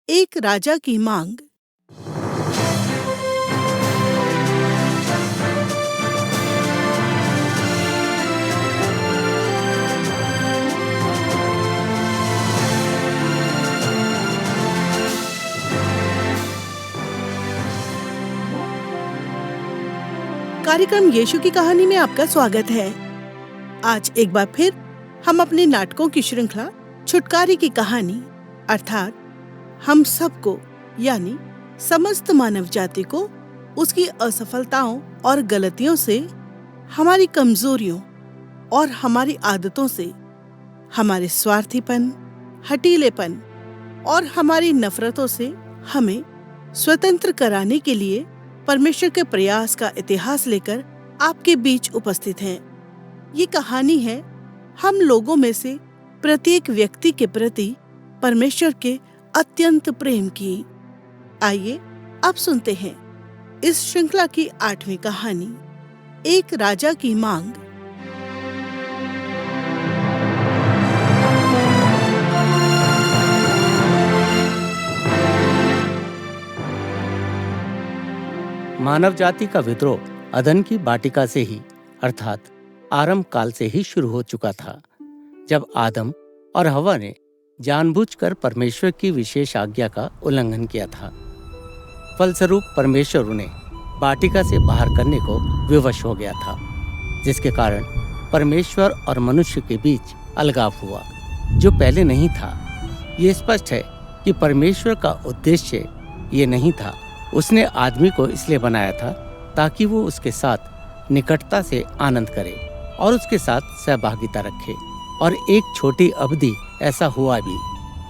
एक राजा की मांग। कार्यक्रम यीशु की कहानी में आपका स्वागत है। आज एक बार फिर हम अपने नाटकों की श्रृंखला छुटकारे की कहानी अर्थात हम सबको यानी समस्त मानव जाति को उसकी असफलताओं और गलतियों से, हमारी कमजोरियों और हमारी आदतों से, हमारे स्वार्थीपन, हठीलेपन और हमारी नफरतों से हमें स्वतंत्र कराने के लिए परमेश्वर के प्रयास का इतिहास लेकर आपके बीच उपस्थित हैं। ये कहानी है हम लोगों में से प्रत्येक व्यक्ति के प्रति परमेश्वर के अत्यंत प्रेम की। आइए अब सुनते हैं इस श्रृंखला की 8वीं कहानी, एक राजा की मांग। मानव जाति का विद्रोह अदन की वाटिका से ही अर्थात आरंभ काल से ही शुरू हो चुका था, जब आदम और हवा ने जानबूझकर परमेश्वर की विशेष आज्ञा का उल्लंघन किया था। फलस्वरूप परमेश्वर उन्हें वाटिका से बाहर करने को विवश हो गया था, जिसके कारण परमेश्वर और मनुष्य के बीच अलगाव हुआ, जो पहले नहीं था। ये स्पष्ट है कि परमेश्वर का उद्देश्य ये नहीं था। उसने आदमी को इसलिए बनाया था ताकि वो उसके साथ निकटता से आनंद करे और उसके साथ सहभागिता रखे, और एक छोटी अवधि ऐसा हुआ भी।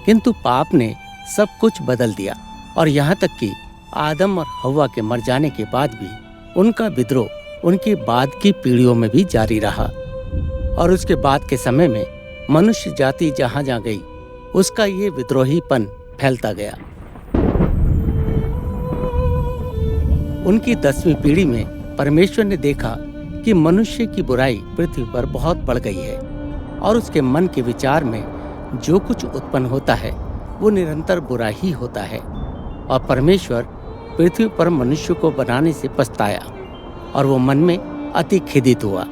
किंतु पाप ने सब कुछ बदल दिया, और यहाँ तक कि आदम और हव्वा के मर जाने के बाद भी उनका विद्रोह उनके बाद की पीढ़ियों में भी जारी रहा। और उसके बाद के समय में मनुष्य जाति जहाँ जहाँ गई, उसका ये विद्रोहीपन फैलता गया। उनकी 10वीं पीढ़ी में परमेश्वर ने देखा कि मनुष्य की बुराई पृथ्वी पर बहुत बढ़ गई है, और उसके मन के विचार में जो कुछ उत्पन्न होता है वो निरंतर बुरा ही होता है। और परमेश्वर पृथ्वी पर मनुष्य को बनाने से पछताया, और वो मन में अति खेदित हुआ।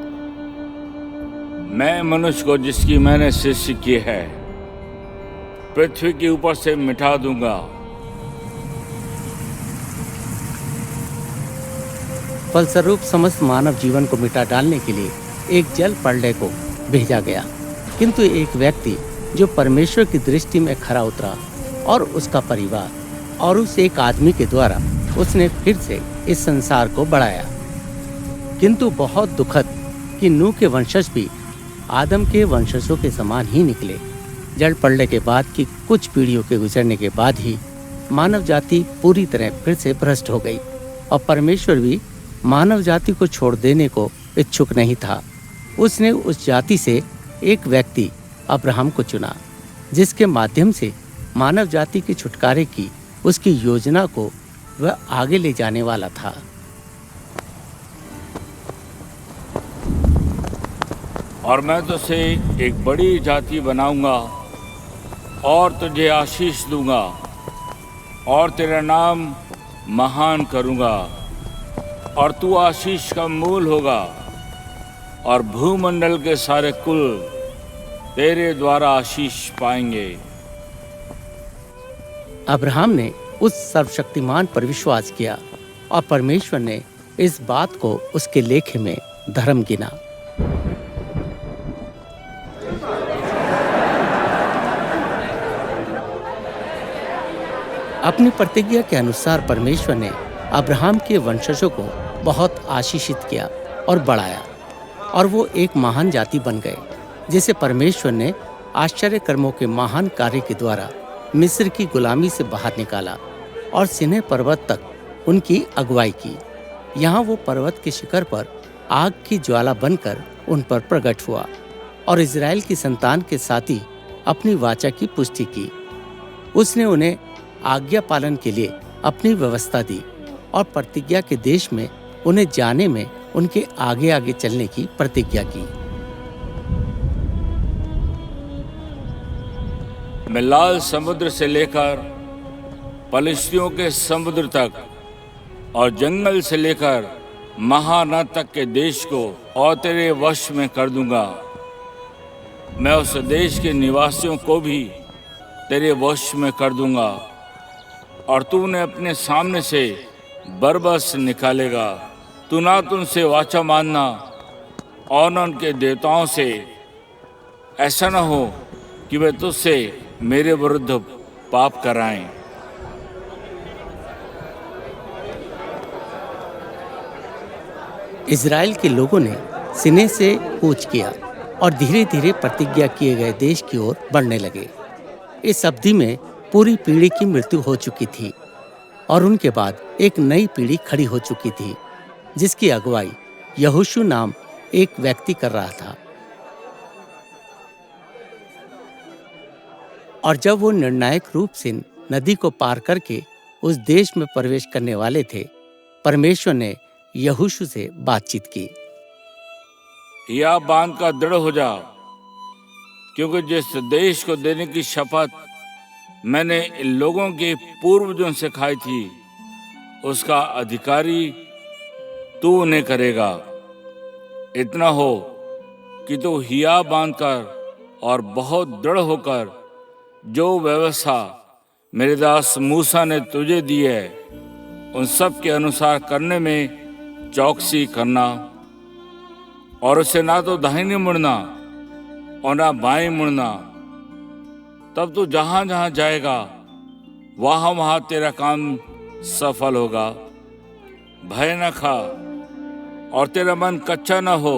मैं मनुष्य को जिसकी मैंने सृष्टि की है पृथ्वी के ऊपर से मिटा दूंगा। फलस्वरूप समस्त मानव जीवन को मिटा डालने के लिए एक जल प्रलय को भेजा गया। किंतु एक व्यक्ति जो परमेश्वर की दृष्टि में खरा उतरा, और उसका परिवार, और उस एक आदमी के द्वारा उसने फिर से इस संसार को बढ़ाया। किंतु बहुत दुखद कि नूह के वंशज भी आदम के वंशजों के समान ही निकले। जल प्रलय के बाद की कुछ पीढ़ियों के गुजरने के बाद ही मानव जाति पूरी तरह फिर से भ्रष्ट हो गई, और परमेश्वर भी मानव जाति को छोड़ देने को इच्छुक नहीं था। उसने उस जाति से एक व्यक्ति अब्राहम को चुना, जिसके माध्यम से मानव जाति के छुटकारे की उसकी योजना को वह आगे ले जाने वाला था। और मैं तुझे एक बड़ी जाति बनाऊंगा और तुझे आशीष दूंगा, और तेरा नाम महान करूंगा, और तू आशीष का मूल होगा, और भूमंडल के सारे कुल तेरे द्वारा आशीष पाएंगे। अब्राहम ने उस सर्वशक्तिमान पर विश्वास किया, और परमेश्वर ने इस बात को उसके लेखे में धर्म गिना। अपनी प्रतिज्ञा के अनुसार परमेश्वर ने अब्राहम के वंशजों को बहुत आशीषित किया और बढ़ाया, और वो एक महान जाति बन गए, जिसे परमेश्वर ने आश्चर्य कर्मों के महान कार्य के द्वारा मिस्र की गुलामी से बाहर निकाला, और सिनै पर्वत तक उनकी अगुवाई की। यहाँ वो पर्वत के शिखर पर आग की ज्वाला बनकर उन पर प्रकट हुआ, और इज़राइल की संतान के साथ ही अपनी वाचा की पुष्टि की। उसने उन्हें आज्ञा पालन के लिए अपनी व्यवस्था दी, और प्रतिज्ञा के देश में उन्हें जाने में उनके आगे आगे चलने की प्रतिज्ञा की। मैं लाल समुद्र से लेकर पलिश्तियों के समुद्र तक और जंगल से लेकर महानद तक के देश को और तेरे वश में कर दूंगा। मैं उस देश के निवासियों को भी तेरे वश में कर दूंगा और तू उन्हें अपने सामने से बरबस निकालेगा। तू ना तो उनसे वाचा मानना और न उनके देवताओं से। ऐसा न हो कि वे तुझसे मेरे विरुद्ध पाप कराएं। इज़राइल के लोगों ने सीने से कूच किया और धीरे धीरे प्रतिज्ञा किए गए देश की ओर बढ़ने लगे। इस अवधि में पूरी पीढ़ी की मृत्यु हो चुकी थी और उनके बाद एक नई पीढ़ी खड़ी हो चुकी थी जिसकी अगुवाई यहोशू नाम एक व्यक्ति कर रहा था। और जब वो निर्णायक रूप से नदी को पार करके उस देश में प्रवेश करने वाले थे, परमेश्वर ने यहोशू से बातचीत की। या बांध का दृढ़ हो जा, क्योंकि जिस देश को देने की शपथ मैंने इन लोगों के पूर्वजों से खाई थी, उसका अधिकारी तू उन्हें करेगा। इतना हो कि तू हिया बांधकर और बहुत दृढ़ होकर जो व्यवस्था मेरे दास मूसा ने तुझे दी है, उन सब के अनुसार करने में चौकसी करना और उसे ना तो दाहिने मुड़ना और ना बाएं मुड़ना। तब तू जहां जहां जाएगा वहां वहां तेरा काम सफल होगा। भय न खा और तेरा मन कच्चा न हो,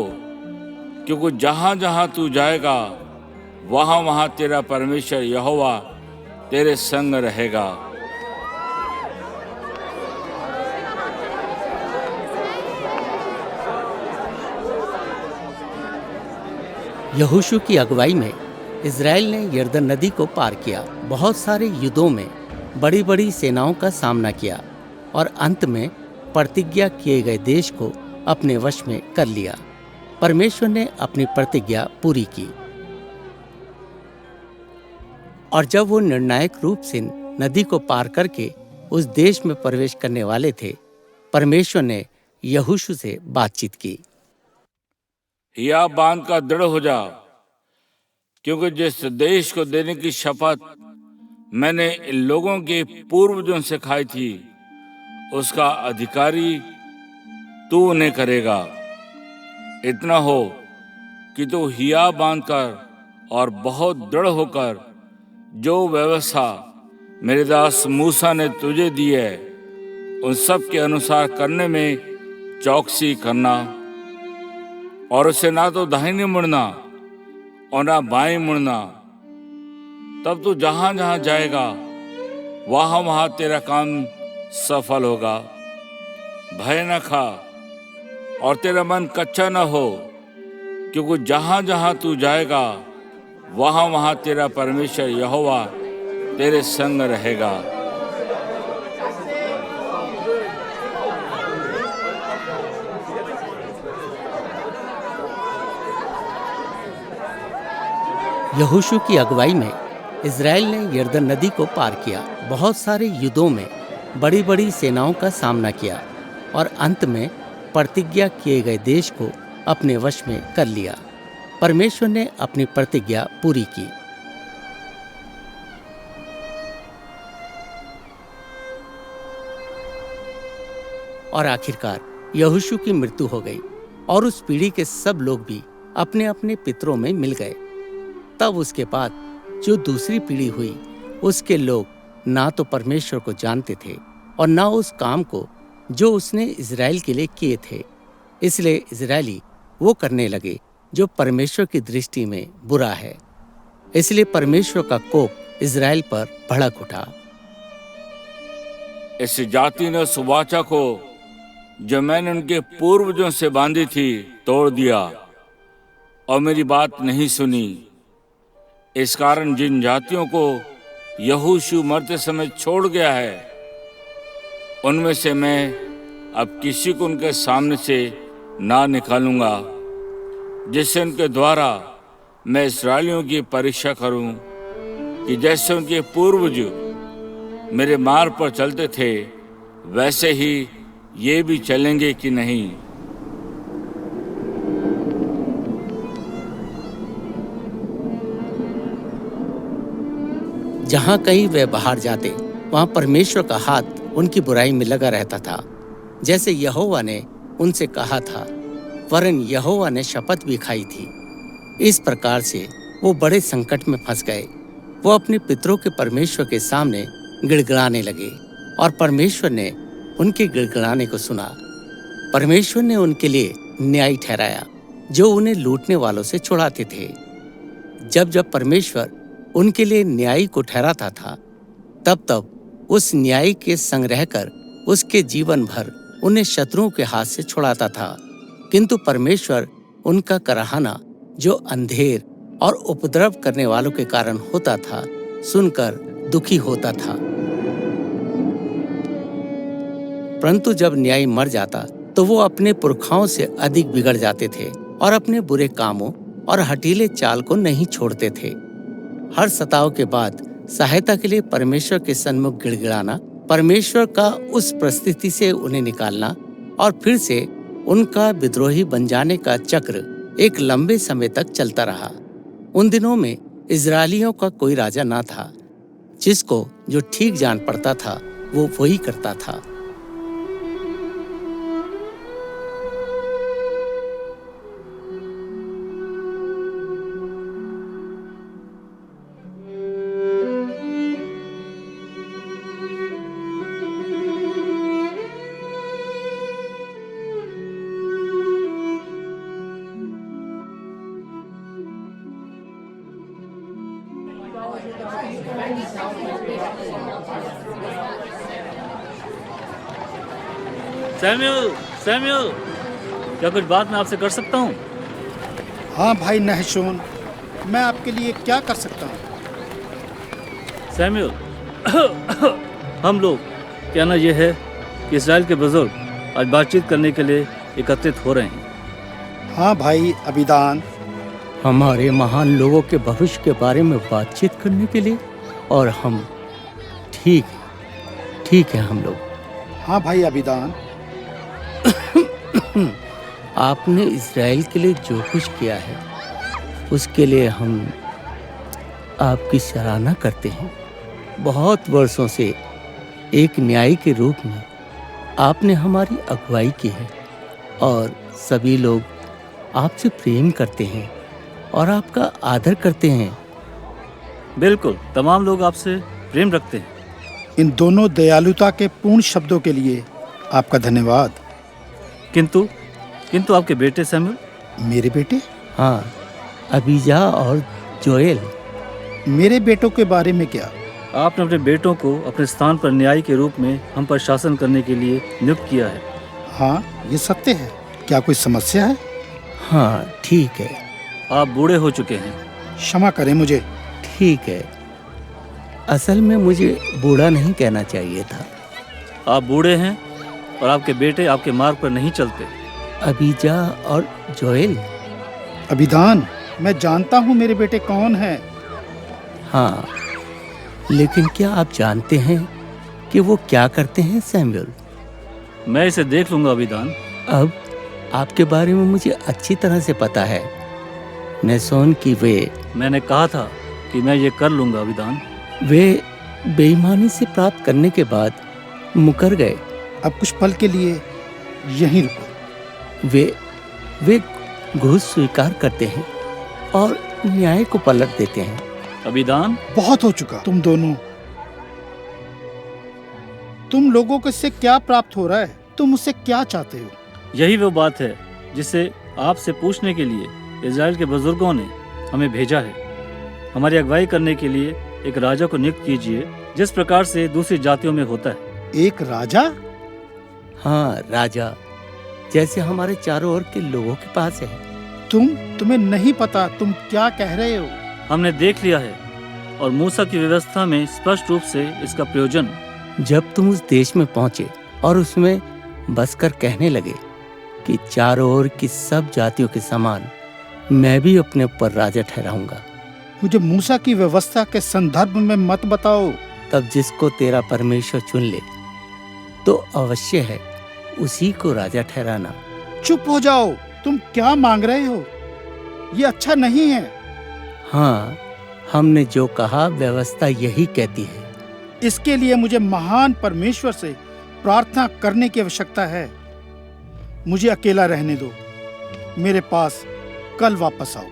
क्योंकि जहां जहां तू जाएगा वहां वहां तेरा परमेश्वर यहोवा तेरे संग रहेगा। यहोशू की अगुवाई में इज़राइल ने यरदन नदी को पार किया, बहुत सारे युद्धों में बड़ी बड़ी सेनाओं का सामना किया और अंत में प्रतिज्ञा किए गए देश को अपने वश में कर लिया। परमेश्वर ने अपनी प्रतिज्ञा पूरी की और जब वो निर्णायक रूप से नदी को पार करके उस देश में प्रवेश करने वाले थे, परमेश्वर ने यहोशू से बातचीत की। या बांध का दृढ़ हो जा, क्योंकि जिस देश को देने की शपथ मैंने इन लोगों के पूर्वजों से खाई थी, उसका अधिकारी तू उन्हें करेगा। इतना हो कि तू हिया बांधकर और बहुत दृढ़ होकर जो व्यवस्था मेरे दास मूसा ने तुझे दी है, उन सब के अनुसार करने में चौकसी करना और उसे ना तो दाहिने मुड़ना और ना बाएं मुड़ना। तब तू जहां जहां जाएगा वहां वहां तेरा काम सफल होगा। भय न खा और तेरा मन कच्चा न हो, क्योंकि जहां जहां तू जाएगा वहां वहां तेरा परमेश्वर यहोवा तेरे संग रहेगा। यहोशू की अगुवाई में इज़राइल ने यरदन नदी को पार किया, बहुत सारे युद्धों में बड़ी बड़ी सेनाओं का सामना किया और अंत में प्रतिज्ञा किए गए देश को अपने वश में कर लिया। परमेश्वर ने अपनी प्रतिज्ञा पूरी की। और आखिरकार यहोशू की मृत्यु हो गई और उस पीढ़ी के सब लोग भी अपने अपने पितरों में मिल गए। तब उसके बाद जो दूसरी पीढ़ी हुई, उसके लोग ना तो परमेश्वर को जानते थे और ना उस काम को जो उसने इज़राइल के लिए किए थे। इसलिए इज़राइली वो करने लगे जो परमेश्वर की दृष्टि में बुरा है। इसलिए परमेश्वर का कोप इज़राइल पर भड़क उठा। इस जाति ने सुवाचा को जो मैंने उनके पूर्वजों से बांधी थी तोड़ दिया और मेरी बात नहीं सुनी। इस कारण जिन जातियों को यहोशू मरते समय छोड़ गया है, उनमें से मैं अब किसी को उनके सामने से ना निकालूंगा, जिससे उनके द्वारा मैं इस्राएलियों की परीक्षा करूं कि जैसे उनके पूर्वज मेरे मार्ग पर चलते थे, वैसे ही ये भी चलेंगे कि नहीं? जहाँ कहीं वे बाहर जाते वहाँ परमेश्वर का हाथ उनकी बुराई में लगा रहता था, जैसे यहोवा ने उनसे कहा था, वरन यहोवा ने शपथ भी खाई थी। इस प्रकार से वो बड़े संकट में फंस गए। वो अपने पितरों के परमेश्वर के सामने गिड़गिड़ाने लगे और परमेश्वर ने उनके गिड़गिड़ाने को सुना। परमेश्वर ने उनके लिए न्याय ठहराया जो उन्हें लूटने वालों से छुड़ाते थे। जब जब परमेश्वर उनके लिए न्याय को ठहराता था, तब तब उस न्याय के संग रहकर उसके जीवन भर उन्हें शत्रुओं के हाथ से छुड़ाता था। किंतु परमेश्वर उनका कराहना जो अंधेर और उपद्रव करने वालों के कारण होता था, सुनकर दुखी होता था। परंतु जब न्यायी मर जाता तो वो अपने पुरखाओं से अधिक बिगड़ जाते थे और अपने बुरे कामों और हठीले चाल को नहीं छोड़ते थे। हर सताव के बाद सहायता के लिए परमेश्वर के सन्मुख गिड़गिड़ाना, परमेश्वर का उस परिस्थिति से उन्हें निकालना और फिर से उनका विद्रोही बन जाने का चक्र एक लंबे समय तक चलता रहा। उन दिनों में इजरायलियों का कोई राजा ना था। जिसको जो ठीक जान पड़ता था वो वही करता था। सैमुअल, सैमुअल, क्या कुछ बात मैं आपसे कर सकता हूँ? हाँ भाई नहशोन, मैं आपके लिए क्या कर सकता हूँ? सैमुअल, हम लोग कहना यह है कि इस्राएल के बुजुर्ग आज बातचीत करने के लिए एकत्रित हो रहे हैं। हाँ भाई अबीदान, हमारे महान लोगों के भविष्य के बारे में बातचीत करने के लिए। और हम ठीक है हम लोग। हाँ भाई अबीदान, आपने इज़राइल के लिए जो कुछ किया है उसके लिए हम आपकी सराहना करते हैं। बहुत वर्षों से एक न्यायी के रूप में आपने हमारी अगुवाई की है और सभी लोग आपसे प्रेम करते हैं और आपका आदर करते हैं। बिल्कुल, तमाम लोग आपसे प्रेम रखते हैं। इन दोनों दयालुता के पूर्ण शब्दों के लिए आपका धन्यवाद। किंतु आपके बेटे सैमुअल? मेरे बेटे? हाँ, अबीजा और जोएल। मेरे बेटों के बारे में क्या? आपने अपने बेटों को अपने स्थान पर न्यायी के रूप में हम पर शासन करने के लिए नियुक्त किया है। हाँ, ये सत्य है। क्या कोई समस्या है? हाँ, ठीक है। आप बूढ़े हो चुके हैं। क्षमा करें मुझे। ठीक है, असल में मुझे बूढ़ा नहीं कहना चाहिए था। आप बूढ़े हैं और आपके बेटे आपके मार्ग पर नहीं चलते। अबीजा और जोएल? अबीदान, मैं जानता हूँ मेरे बेटे कौन हैं। हाँ, लेकिन क्या आप जानते हैं कि वो क्या करते हैं सैमुअल? मैं इसे देख लूंगा अबीदान। अब आपके बारे में मुझे अच्छी तरह से पता है नहशोन की मैंने कहा था कि मैं ये कर लूंगा अबीदान। वे बेईमानी से प्राप्त करने के बाद मुकर गए। अब कुछ पल के लिए यहीं रुको। वे घूस स्वीकार करते हैं और न्याय को पलट देते हैं। अबीदान, बहुत हो चुका। तुम दोनों, तुम लोगों को इससे क्या प्राप्त हो रहा है? तुम उससे क्या चाहते हो? यही वो बात है जिसे आपसे पूछने के लिए इजराइल के बुजुर्गों ने हमें भेजा है। हमारी अगुवाई करने के लिए एक राजा को नियुक्त कीजिए, जिस प्रकार से दूसरी जातियों में होता है। एक राजा? हाँ, राजा, जैसे हमारे चारों ओर के लोगों के पास है। तुम्हें नहीं पता तुम क्या कह रहे हो। हमने देख लिया है और मूसा की व्यवस्था में स्पष्ट रूप से इसका प्रयोजन। जब तुम उस देश में पहुंचे और उसमें बसकर कहने लगे कि चारों ओर की सब जातियों के समान मैं भी अपने ऊपर राजा ठहराऊंगा। मुझे मूसा की व्यवस्था के संदर्भ में मत बताओ। तब जिसको तेरा परमेश्वर चुन ले तो अवश्य है उसी को राजा ठहराना। चुप हो जाओ, तुम क्या मांग रहे हो? ये अच्छा नहीं है। हाँ, हमने जो कहा व्यवस्था यही कहती है। इसके लिए मुझे महान परमेश्वर से प्रार्थना करने की आवश्यकता है। मुझे अकेला रहने दो, मेरे पास कल वापस आओ।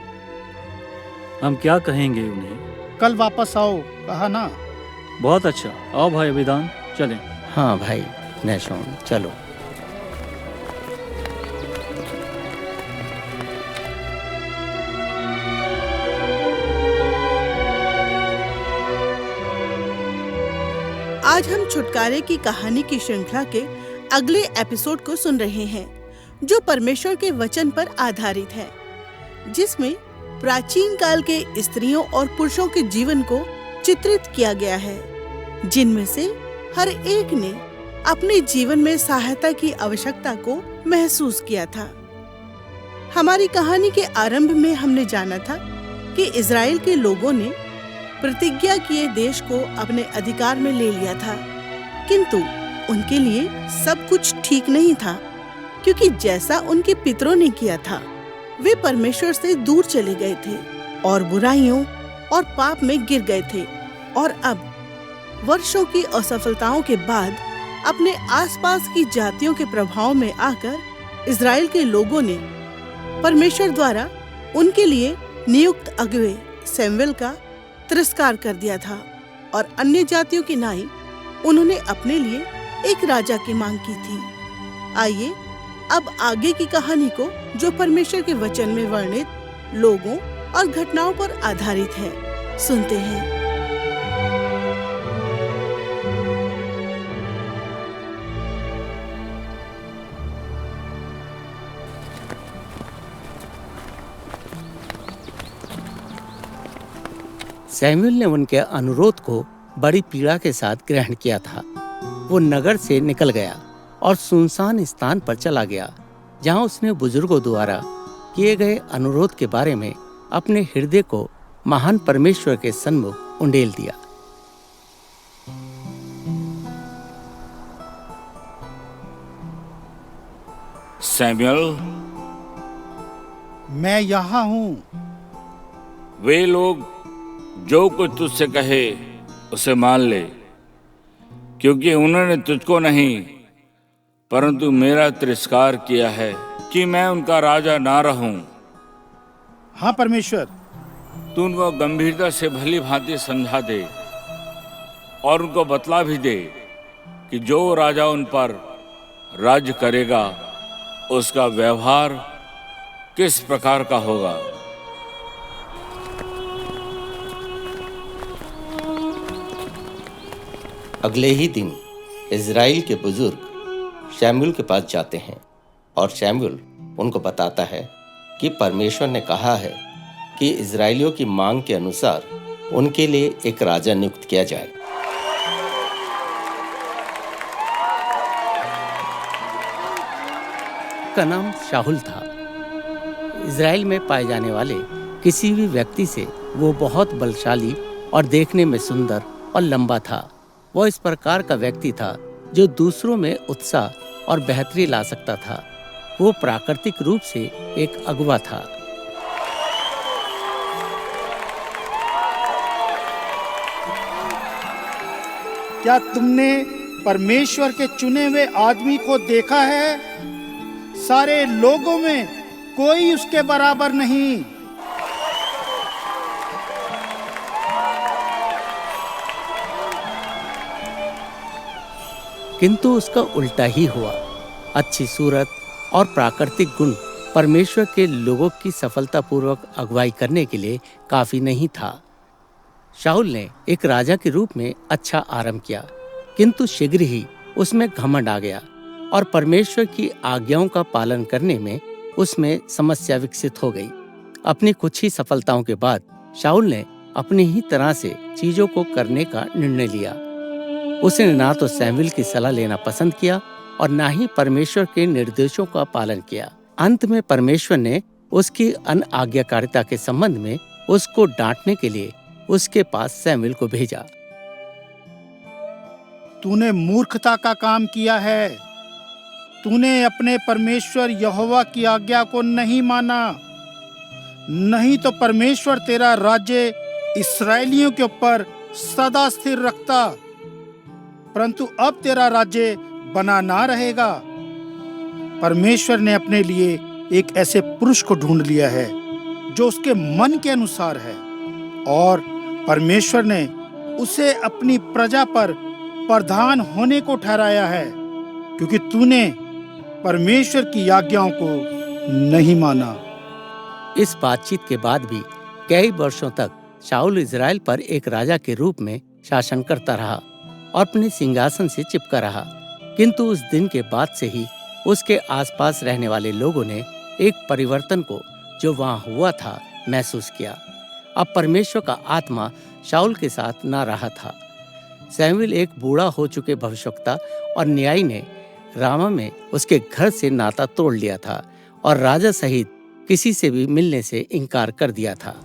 हम क्या कहेंगे उन्हें? कल वापस आओ, कहा ना। बहुत अच्छा, आओ भाई अभिदान, चलें। हाँ भाई नहशोन, चलो। आज हम छुटकारे की कहानी की श्रृंखला के अगले एपिसोड को सुन रहे हैं, जो परमेश्वर के वचन पर आधारित है, जिसमें प्राचीन काल के स्त्रियों और पुरुषों के जीवन को चित्रित किया गया है, जिनमें से हर एक ने अपने जीवन में सहायता की आवश्यकता को महसूस किया था। हमारी कहानी के आरंभ में हमने जाना था कि इज़राइल के लोगों ने प्रतिज्ञा किए देश को अपने अधिकार में ले लिया था, किंतु उनके लिए सब कुछ ठीक नहीं था, क्योंकि जैसा उनके पितरों ने किया था, वे परमेश्वर से दूर चले गए थे और बुराइयों और पाप में गिर गए थे। और अब वर्षों की असफलताओं के बाद अपने आसपास की जातियों के प्रभाव में आकर इज़राइल के लोगों ने परमेश्वर द्वारा उनके लिए नियुक्त अगुवे शमूएल का तिरस्कार कर दिया था और अन्य जातियों की नाई उन्होंने अपने लिए एक राजा की मांग की थी। आइए अब आगे की कहानी को, जो परमेश्वर के वचन में वर्णित लोगों और घटनाओं पर आधारित है, सुनते हैं। शमूएल ने उनके अनुरोध को बड़ी पीड़ा के साथ ग्रहण किया था। वो नगर से निकल गया और सुनसान स्थान पर चला गया, जहां उसने बुजुर्गों द्वारा किए गए अनुरोध के बारे में अपने हृदय को महान परमेश्वर के सन्मुख उंडेल दिया। शमूएल, मैं यहाँ हूँ। वे लोग जो कुछ तुझसे कहे उसे मान ले, क्योंकि उन्होंने तुझको नहीं परंतु मेरा तिरस्कार किया है कि मैं उनका राजा ना रहूं। हाँ परमेश्वर। तू उनको गंभीरता से भली भांति समझा दे और उनको बतला भी दे कि जो राजा उन पर राज्य करेगा उसका व्यवहार किस प्रकार का होगा। अगले ही दिन इज़राइल के बुजुर्ग शमूएल के पास जाते हैं और शमूएल उनको बताता है कि परमेश्वर ने कहा है कि इज़राइलियों की मांग के अनुसार उनके लिए एक राजा नियुक्त किया जाए। का नाम शाऊल था। इज़राइल में पाए जाने वाले किसी भी व्यक्ति से वो बहुत बलशाली और देखने में सुंदर और लंबा था। वो इस प्रकार का व्यक्ति था जो दूसरों में उत्साह और बेहतरी ला सकता था। वो प्राकृतिक रूप से एक अगुवा था। क्या तुमने परमेश्वर के चुने हुए आदमी को देखा है? सारे लोगों में कोई उसके बराबर नहीं। किंतु उसका उल्टा ही हुआ। अच्छी सूरत और प्राकृतिक गुण परमेश्वर के लोगों की सफलतापूर्वक अगुवाई करने के लिए काफी नहीं था। शाऊल ने एक राजा के रूप में अच्छा आरंभ किया, किंतु शीघ्र ही उसमें घमंड आ गया और परमेश्वर की आज्ञाओं का पालन करने में उसमें समस्या विकसित हो गई। अपनी कुछ ही सफलताओं के बाद शाऊल ने अपनी ही तरह से चीजों को करने का निर्णय लिया। उसने ना तो शमूएल की सलाह लेना पसंद किया और ना ही परमेश्वर के निर्देशों का पालन किया। अंत में परमेश्वर ने उसकी अनआज्ञाकारिता के संबंध में उसको डांटने के लिए उसके पास शमूएल को भेजा। तूने मूर्खता का काम किया है। तूने अपने परमेश्वर यहोवा की आज्ञा को नहीं माना, नहीं तो परमेश्वर तेरा राज्य इस्राएलियों के ऊपर सदा स्थिर रखता। परंतु अब तेरा राज्य बना ना रहेगा। परमेश्वर ने अपने लिए एक ऐसे पुरुष को ढूंढ लिया है जो उसके मन के अनुसार है, और परमेश्वर ने उसे अपनी प्रजा पर प्रधान होने को ठहराया है, क्योंकि तूने परमेश्वर की आज्ञाओं को नहीं माना। इस बातचीत के बाद भी कई वर्षों तक शाऊल इजराइल पर एक राजा के रूप में शासन करता रहा और अपने सिंहासन से चिपका रहा। किंतु उस दिन के बाद से ही उसके आसपास रहने वाले लोगों ने एक परिवर्तन को जो वहां हुआ था महसूस किया। अब परमेश्वर का आत्मा शाऊल के साथ ना रहा था। शमूएल एक बूढ़ा हो चुके भविष्यवक्ता और न्यायी ने रामा में उसके घर से नाता तोड़ लिया था और राजा सहित किसी से भी मिलने से इनकार कर दिया था।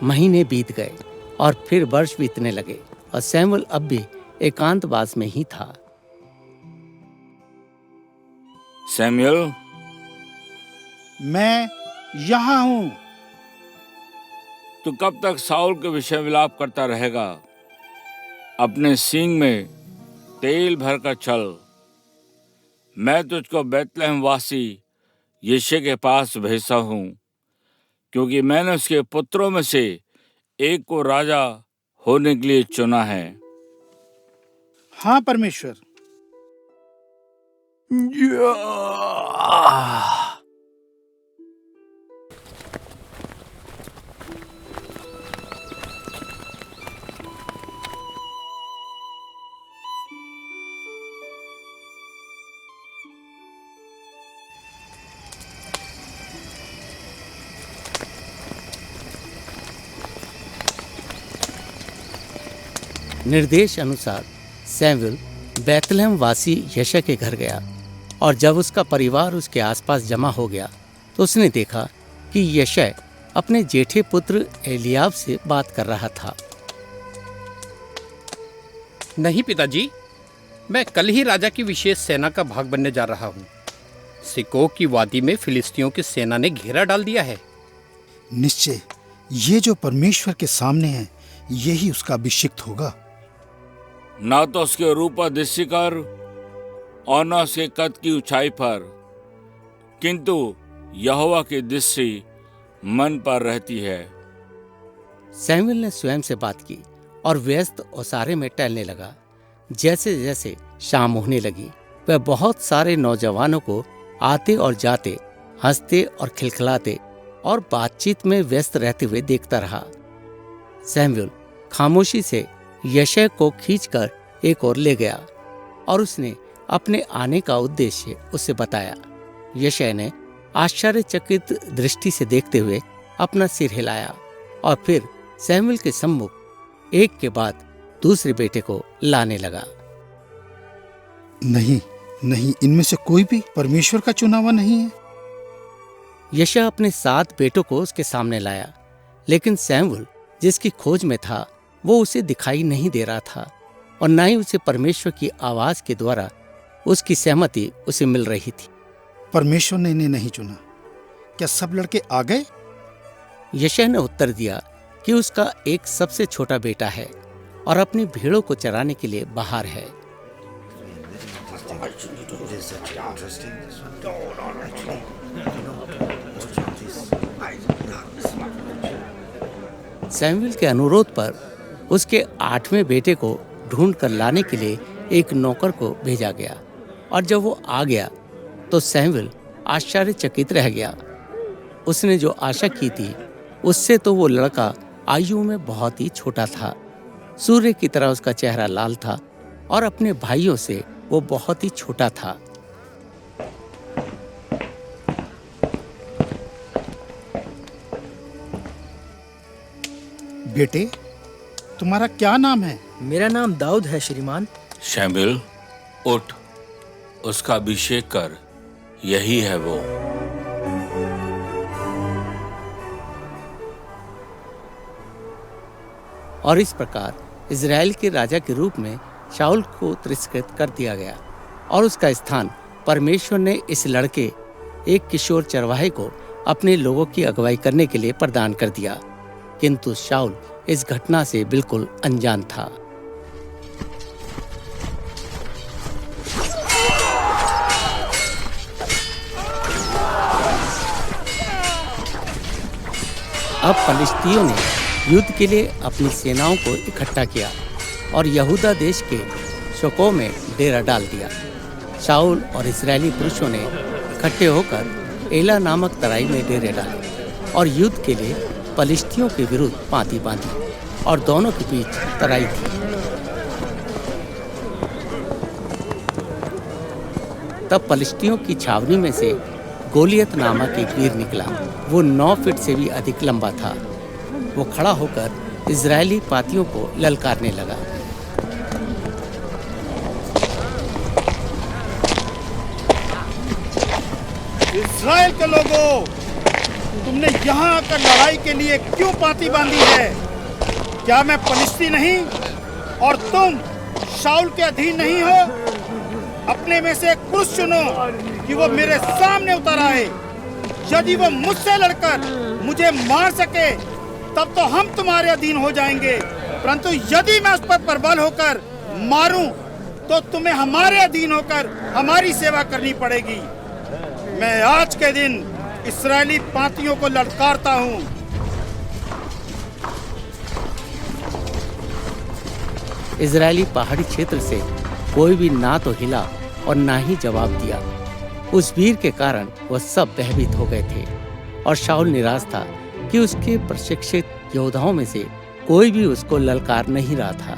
महीने बीत गए और फिर वर्ष बीतने लगे और शमूएल अब भी एकांतवास में ही था। सैमुअल, मैं यहाँ हूँ। तू कब तक साउल के विषय विलाप करता रहेगा? अपने सींग में तेल भरकर चल। मैं तुझको बैतलहम वासी यिशै के पास भेजा हूँ, क्योंकि मैंने उसके पुत्रों में से एक को राजा होने के लिए चुना है। हाँ परमेश्वर। निर्देश अनुसार शमूएल बैतलहम वासी यिशै के घर गया, और जब उसका परिवार उसके आसपास जमा हो गया तो उसने देखा कि यिशै अपने जेठे पुत्र एलियाब से बात कर रहा था। नहीं पिताजी, मैं कल ही राजा की विशेष सेना का भाग बनने जा रहा हूँ। सिकोक की वादी में फिलिस्तियों की सेना ने घेरा डाल दिया है। निश्चय ये जो परमेश्वर के सामने है, यही उसका अभिषिक्त होगा। ना तो उसके रूप दृष्टि कर और न उसके कद की ऊंचाई पर, किंतु यहोवा की दृष्टि मन पर रहती है। शमूएल ने स्वयं से बात की और व्यस्त ओसारे में टहलने लगा। जैसे जैसे शाम होने लगी, वह बहुत सारे नौजवानों को आते और जाते, हंसते और खिलखिलाते और बातचीत में व्यस्त रहते हुए देखता रहा। शमूएल खामोशी से यिशै को खींचकर एक ओर ले गया और उसने अपने आने का उद्देश्य उससे बताया। यिशै ने आश्चर्यचकित दृष्टि से देखते हुए अपना सिर हिलाया और फिर शमूएल के सम्मुख एक के बाद दूसरे बेटे को लाने लगा। नहीं नहीं, इनमें से कोई भी परमेश्वर का चुना हुआ नहीं है। यिशै अपने 7 बेटों को उसके सामने लाया, लेकिन शमूएल जिसकी खोज में था वो उसे दिखाई नहीं दे रहा था, और न ही उसे परमेश्वर की आवाज के द्वारा उसकी सहमति उसे मिल रही थी। परमेश्वर ने इन्हें नहीं चुना। क्या सब लड़के आ गए? यिशै ने उत्तर दिया कि उसका एक सबसे छोटा बेटा है और अपनी भेड़ों को चराने के लिए बाहर है। शमूएल के अनुरोध पर उसके 8वें बेटे को ढूंढ कर लाने के लिए एक नौकर को भेजा गया, और जब वो आ गया तो शमूएल आश्चर्यचकित रह गया। उसने जो आशा की थी उससे तो वो लड़का आयु में बहुत ही छोटा था। सूर्य की तरह उसका चेहरा लाल था और अपने भाइयों से वो बहुत ही छोटा था। बेटे, तुम्हारा क्या नाम है? मेरा नाम दाऊद है श्रीमान। शमूएल, उठ, उसका अभिषेक कर, यही है वो। और इस प्रकार इज़राइल के राजा के रूप में शाऊल को तिरस्कृत कर दिया गया और उसका स्थान परमेश्वर ने इस लड़के, एक किशोर चरवाहे को अपने लोगों की अगुवाई करने के लिए प्रदान कर दिया। किंतु शाऊल इस घटना से बिल्कुल अनजान था। अब फलिश्तियों ने युद्ध के लिए अपनी सेनाओं को इकट्ठा किया और यहूदा देश के शोको में डेरा डाल दिया। शाऊल और इस्राएली पुरुषों ने इकट्ठे होकर एला नामक तराई में डेरे डाले और युद्ध के लिए फलिश्तियों के विरुद्ध पाँति बांधी और दोनों के बीच तराई थी। तब फलिश्तियों की छावनी में से गोलियत नामक एक वीर निकला। वो 9 फीट से भी अधिक लंबा था। वो खड़ा होकर इजरायली पातियों को ललकारने लगा। इस्राएल के लोगों, तुमने यहाँ आकर लड़ाई के लिए क्यों पाती बांधी है? क्या मैं फलिश्ती नहीं और तुम शाऊल के अधीन नहीं हो? अपने में से एक पुरुष चुनो कि वो मेरे सामने उतर आए। यदि वो मुझसे लड़कर मुझे मार सके तब तो हम तुम्हारे अधीन हो जाएंगे, परंतु यदि मैं उस पर प्रबल होकर मारूं तो तुम्हें हमारे अधीन होकर हमारी सेवा करनी पड़ेगी। मैं आज के दिन इस्राएली पातियों को ललकारता हूं। इजरायली पहाड़ी क्षेत्र से कोई भी ना तो हिला और ना ही जवाब दिया। उस वीर के कारण वह सब भयभीत हो गए थे और शाऊल निराश था कि उसके प्रशिक्षित योद्धाओं में से कोई भी उसको ललकार नहीं रहा था।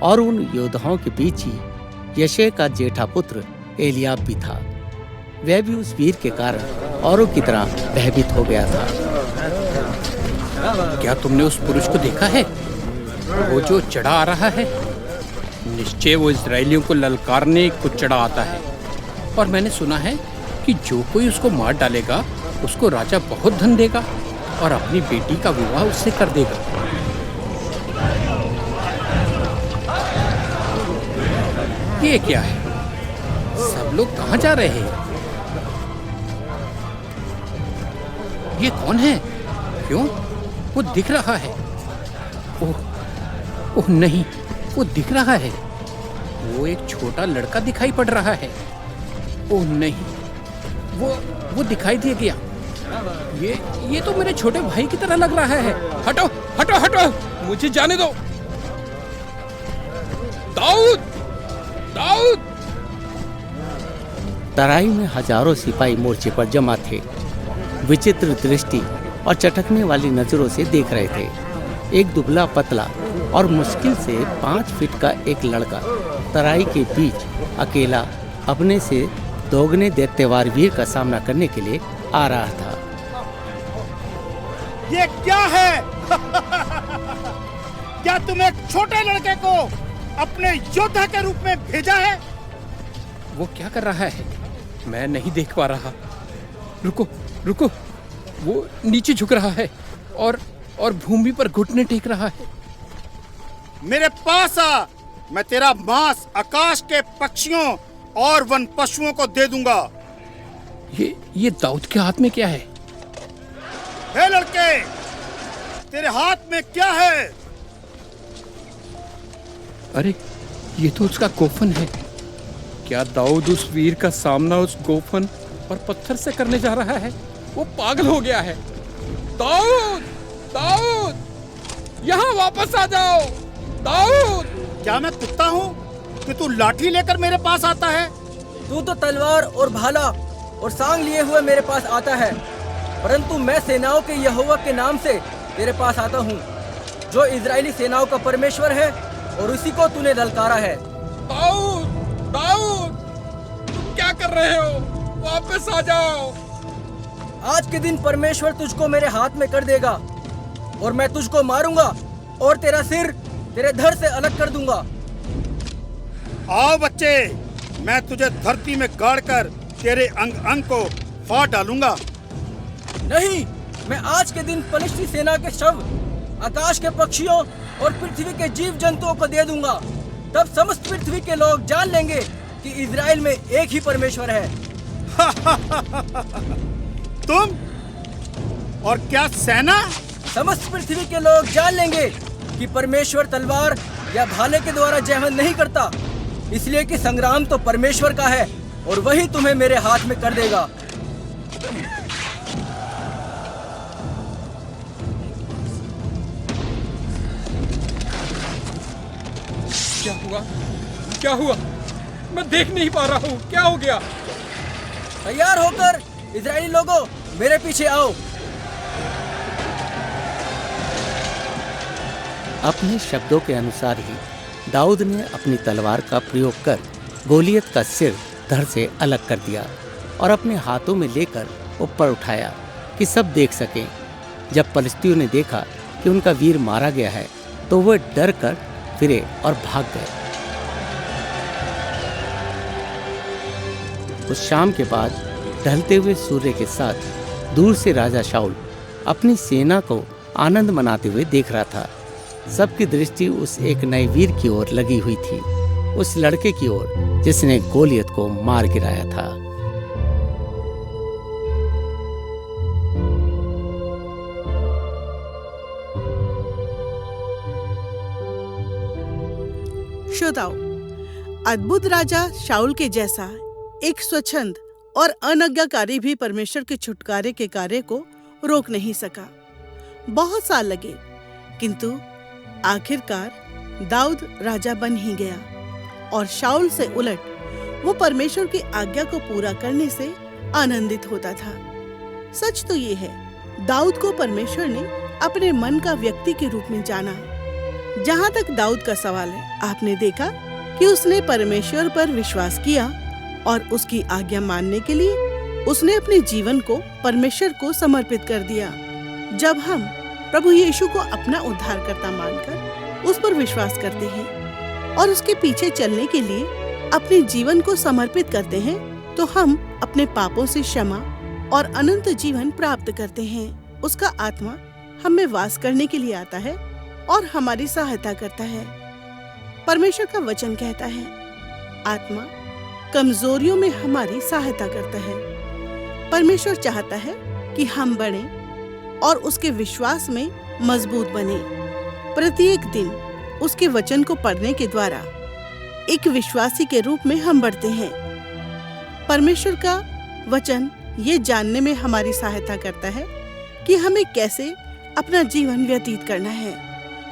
और उन योद्धाओं के बीच ही यशे का जेठा पुत्र एलियाब भी था। वह भी उस वीर के कारण औरों की तरह भयभीत हो गया था। क्या तुमने उस पुरुष को देखा है? वो जो चढ़ा आ रहा है, निश्चय वो इजरायलियों को ललकारने को चढ़ा आता है। और मैंने सुना है कि जो कोई उसको मार डालेगा उसको राजा बहुत धन देगा और अपनी बेटी का विवाह उससे कर देगा। ये क्या है? सब लोग कहाँ जा रहे हैं? ये कौन है? क्यों? वो दिख रहा है। ओह नहीं, वो दिख रहा है। वो एक छोटा लड़का दिखाई पड़ रहा है। ओह नहीं, वो दिखाई दे गया। ये तो मेरे छोटे भाई की तरह लग रहा है। हटो हटो हटो, मुझे जाने दो। दाऊद, दाऊद! तराई में हजारों सिपाही मोर्चे पर जमा थे। विचित्र दृष्टि और चटकने वाली नजरों से देख रहे थे। एक दुबला पतला और मुश्किल से 5 फीट का एक लड़का तराई के बीच अकेला अपने से दोगुने दैत्यवार वीर का सामना करने के लिए आ रहा था। ये क्या है? क्या तुम एक छोटे लड़के को अपने योद्धा के रूप में भेजा है? वो क्या कर रहा है? मैं नहीं देख पा रहा। रुको रुको, वो नीचे झुक रहा है और भूमि पर घुटने टेक रहा है। मेरे पास आ, मैं तेरा मांस आकाश के पक्षियों और वन पशुओं को दे दूंगा। ये दाऊद के हाथ में क्या है? हे लड़के, तेरे हाथ में क्या है? अरे, ये तो उसका गोफन है। क्या दाऊद उस वीर का सामना उस गोफन और पत्थर से करने जा रहा है? वो पागल हो गया है। दाऊद, दाऊद, यहाँ वापस आ जाओ। दाऊद! क्या मैं कुत्ता हूँ कि तू लाठी लेकर मेरे पास आता है? तू तो तलवार और भाला और सांग लिए हुए मेरे पास आता है, परंतु मैं सेनाओं के यहोवा के नाम से तेरे पास आता हूँ, जो इजरायली सेनाओं का परमेश्वर है, और उसी को तूने ललकारा है। दाऊद, दाऊद, तुम क्या कर रहे हो? वापस आ जाओ। आज के दिन परमेश्वर तुझको मेरे हाथ में कर देगा और मैं तुझको मारूंगा और तेरा सिर तेरे धड़ से अलग कर दूंगा। आओ बच्चे, मैं तुझे धरती में गाड़कर तेरे अंग अंग को फाड़ डालूंगा। नहीं, मैं आज के दिन फलिश्ती सेना के शव आकाश के पक्षियों और पृथ्वी के जीव जंतुओं को दे दूंगा। तब समस्त पृथ्वी के लोग जान लेंगे कि इजराइल में एक ही परमेश्वर है। तुम और क्या सेना? समस्त पृथ्वी के लोग जान लेंगे कि परमेश्वर तलवार या भाले के द्वारा जयवंत नहीं करता, इसलिए कि संग्राम तो परमेश्वर का है और वही तुम्हें मेरे हाथ में कर देगा। क्या हुआ? क्या हुआ? मैं देख नहीं पा रहा हूँ। क्या हो गया? तैयार होकर इजरायली लोगों मेरे पीछे आओ। अपने शब्दों के अनुसार ही दाऊद ने अपनी तलवार का प्रयोग कर गोलियत का सिर धड़ से अलग कर दिया और अपने हाथों में लेकर ऊपर उठाया कि सब देख सकें। जब पलिश्तियों ने देखा कि उनका वीर मारा गया है तो वे डर कर फिरे और भाग गए। उस शाम के बाद ढलते हुए सूर्य के साथ दूर से राजा शाऊल अपनी सेना को आनंद मनाते हुए देख रहा था। सबकी दृष्टि उस एक नए वीर की ओर लगी हुई थी, उस लड़के की ओर जिसने गोलियत को मार गिराया था। श्रोताओ, अद्भुत राजा शाऊल के जैसा एक स्वच्छंद और अनाज्ञाकारी भी परमेश्वर के छुटकारे के कार्य को रोक नहीं सका। बहुत साल लगे, किंतु आखिरकार दाऊद राजा बन ही गया और शाऊल से उलट वो परमेश्वर की आज्ञा को पूरा करने से आनंदित होता था। सच तो ये है, दाऊद को परमेश्वर ने अपने मन का व्यक्ति के रूप में जाना। जहाँ तक दाऊद का सवाल है, आपने देखा कि उसने परमेश्वर पर विश्वास किया और उसकी आज्ञा मानने के लिए उसने अपने जीवन को परमेश्वर को समर्पित कर दिया। जब हम प्रभु यीशु को अपना उद्धारकर्ता मानकर उस पर विश्वास करते हैं और उसके पीछे चलने के लिए अपने जीवन को समर्पित करते हैं, तो हम अपने पापों से क्षमा और अनंत जीवन प्राप्त करते हैं। उसका आत्मा हम में वास करने के लिए आता है और हमारी सहायता करता है। परमेश्वर का वचन कहता है, आत्मा कमजोरियों में हमारी सहायता करता है। परमेश्वर चाहता है कि हम बढ़े और उसके विश्वास में मजबूत बने। प्रत्येक दिन उसके वचन को पढ़ने के द्वारा एक विश्वासी के रूप में हम बढ़ते हैं। परमेश्वर का वचन ये जानने में हमारी सहायता करता है कि हमें कैसे अपना जीवन व्यतीत करना है।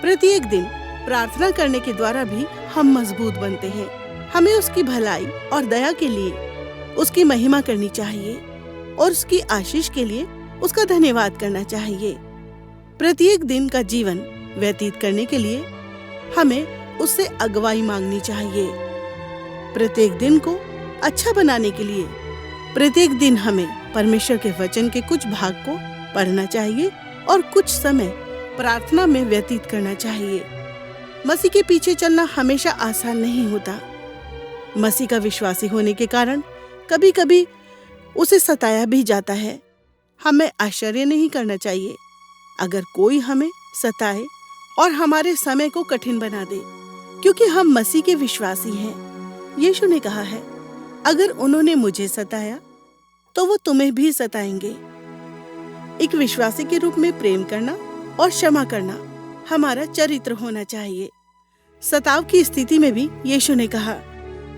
प्रत्येक दिन प्रार्थना करने के द्वारा भी हम मजबूत बनते हैं। हमें उसकी भलाई और दया के लिए उसकी महिमा करनी चाहिए और उसकी आशीष के लिए उसका धन्यवाद करना चाहिए। प्रत्येक दिन का जीवन व्यतीत करने के लिए हमें उससे अगुवाई मांगनी चाहिए। प्रत्येक दिन को अच्छा बनाने के लिए प्रत्येक दिन हमें परमेश्वर के वचन के कुछ भाग को पढ़ना चाहिए और कुछ समय प्रार्थना में व्यतीत करना चाहिए। मसीह के पीछे चलना हमेशा आसान नहीं होता। मसीह का विश्वासी होने के कारण कभी कभी उसे सताया भी जाता है। हमें आश्चर्य नहीं करना चाहिए अगर कोई हमें सताए और हमारे समय को कठिन बना दे, क्योंकि हम मसीह के विश्वासी हैं। यीशु ने कहा है, अगर उन्होंने मुझे सताया तो वो तुम्हें भी सताएंगे। एक विश्वासी के रूप में प्रेम करना और क्षमा करना हमारा चरित्र होना चाहिए। सताव की स्थिति में भी यीशु ने कहा,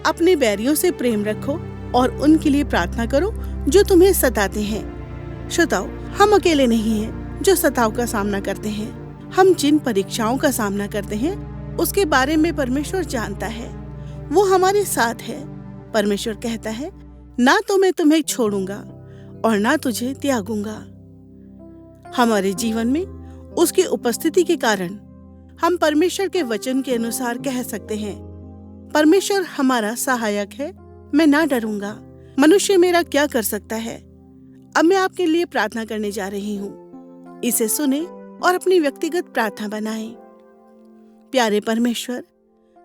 अपने बैरियों से प्रेम रखो और उनके लिए प्रार्थना करो जो तुम्हें सताते हैं। श्रोताओ, हम अकेले नहीं हैं जो सताव का सामना करते हैं। हम जिन परीक्षाओं का सामना करते हैं उसके बारे में परमेश्वर जानता है, वो हमारे साथ है। परमेश्वर कहता है, ना तो मैं तुम्हें छोड़ूंगा और ना तुझे त्यागूंगा। हमारे जीवन में उसकी उपस्थिति के कारण हम परमेश्वर के वचन के अनुसार कह सकते हैं, परमेश्वर हमारा सहायक है, मैं ना डरूंगा। मनुष्य मेरा क्या कर सकता है? अब मैं आपके लिए प्रार्थना करने जा रही हूँ। इसे सुने और अपनी व्यक्तिगत प्रार्थना बनाएं। प्यारे परमेश्वर,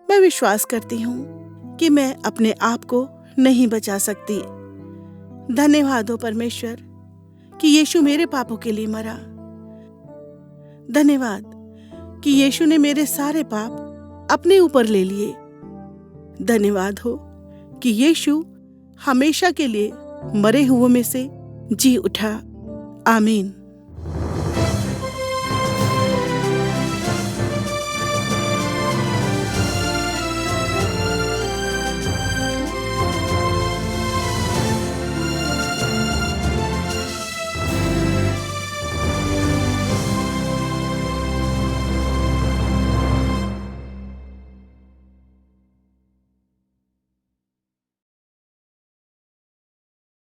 मैं विश्वास करती हूँ कि मैं अपने आप को नहीं बचा सकती। धन्यवाद हो परमेश्वर कि यीशु मेरे पापों के लिए मरा। धन्यवाद कि यीशु ने मेरे सारे पाप अपने ऊपर ले लिए। धन्यवाद हो कि यीशु हमेशा के लिए मरे हुओं में से जी उठा। आमीन।